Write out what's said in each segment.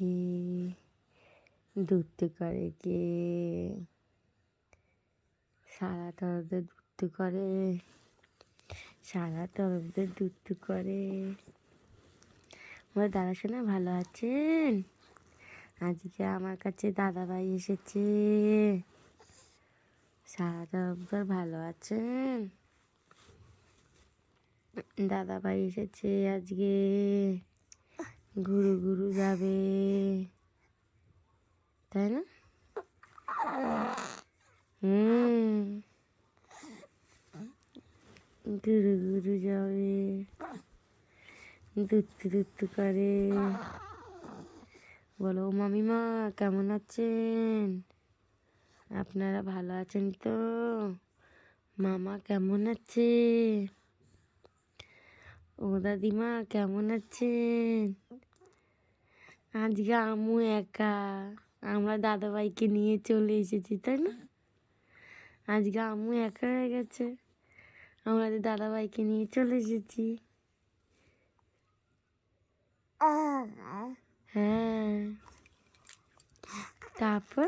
কে দুষ্টু করে কে? সারা তরফদের দুষ্টু করে, সারা তরফদের দুষ্টু করে। আমার দাদা শোনা ভালো আছেন? আজকে আমার কাছে দাদাভাই এসেছে। সারা তরফদার ভালো আছেন? দাদাভাই এসেছে আজকে, ঘুরু ঘুরু যাবে, তাই না? ঘুরু ঘুরু যাবে, দুত্তু দুত্তু করে। বলো মামিমা কেমন আছেন? আপনারা ভালো আছেন তো? মামা কেমন আছে? ও দাদিমা কেমন আছেন? আজকে আমু একা, আমরা দাদাভাইকে নিয়ে চলে এসেছি, তাই না? আজকে আমু একা হয়ে গেছে, আমাদের দাদাভাইকে নিয়ে চলে এসেছি। হ্যাঁ, তারপর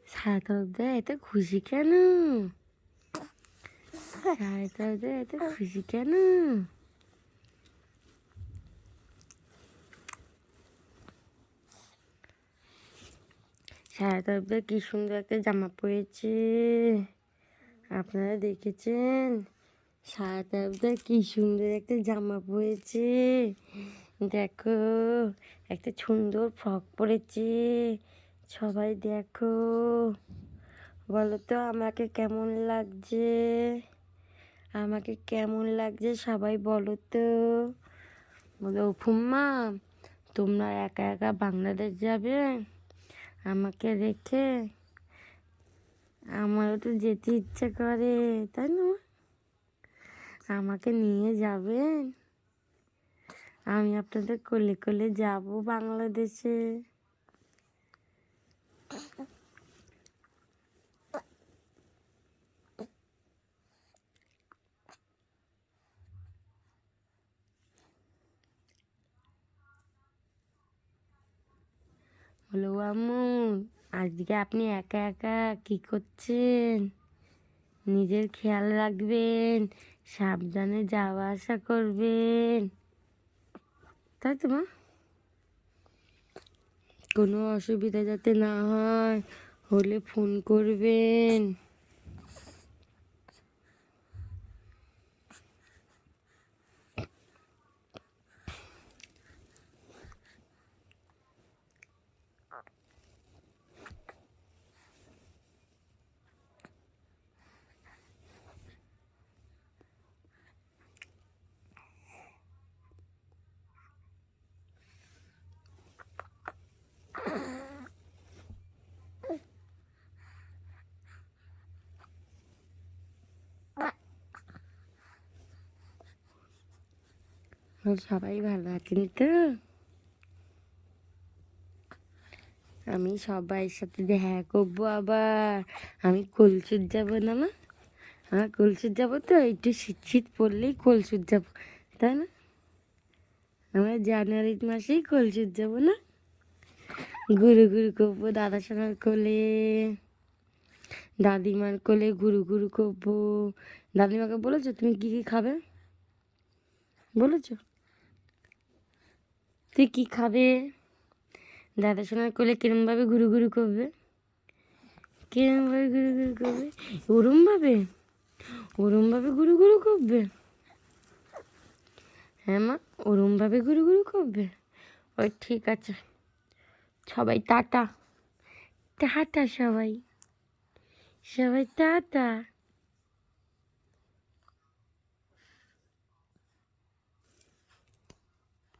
সারা তরফদার এত খুশি কেন? সারা তরফদার এত খুশি কেন? সারা তরফদার কি সুন্দর একটা জামা পরেছে, আপনারা দেখেছেন? সারা তরফদার কি সুন্দর একটা জামা পরেছে, দেখো একটা সুন্দর ফ্রক পরেছে। সবাই দেখো, বলো তো আমাকে কেমন লাগছে? আমাকে কেমন লাগছে সবাই বলো তো। বলো ফুম্মা তোমরা একা একা বাংলাদেশ যাবে আমাকে রেখে? আমারও তো যেতে ইচ্ছে করে, তাই না? আমাকে নিয়ে যাবেন? আমি আপনাদের কোলে কোলে যাব বাংলাদেশে। বলো আম্মু আজকে আপনি একা একা কি করছেন? নিজের খেয়াল রাখবেন, সাবধানে যাওয়া আসা করবেন, তাই তো মা? কোনো অসুবিধা যাতে না হয়, হলে ফোন করবেন। সবাই ভালো আছেন তো? আমি সবাইয়ের সাথে দেখা করবো আবার। আমি কলসুর যাবো না মা? আমার কলসুর যাবো তো, একটু শীত শীত পড়লেই কলসুর যাবো, তাই না? আমরা জানুয়ারি মাসেই কলসুর যাবো না? ঘুরু ঘুরু করবো দাদা সোনার কোলে, দাদিমার কোলে ঘুরু ঘুরু করবো। দাদিমাকে বলেছো তুমি কি কি খাবে? বলেছো তুই কি খাবে? দাদা সোনার কোলে কিরমভাবে ঘুরু ঘুরু করবে? কিরমভাবে ঘুরু ঘুরু করবে? ওরমভাবে, ওরমভাবে ঘুরু ঘুরু করবে? হ্যাঁ মা, ওরমভাবে ঘুরু ঘুরু করবে? ওই ঠিক আছে। সবাই টাটা, টাটা সবাই, সবাই টাটা।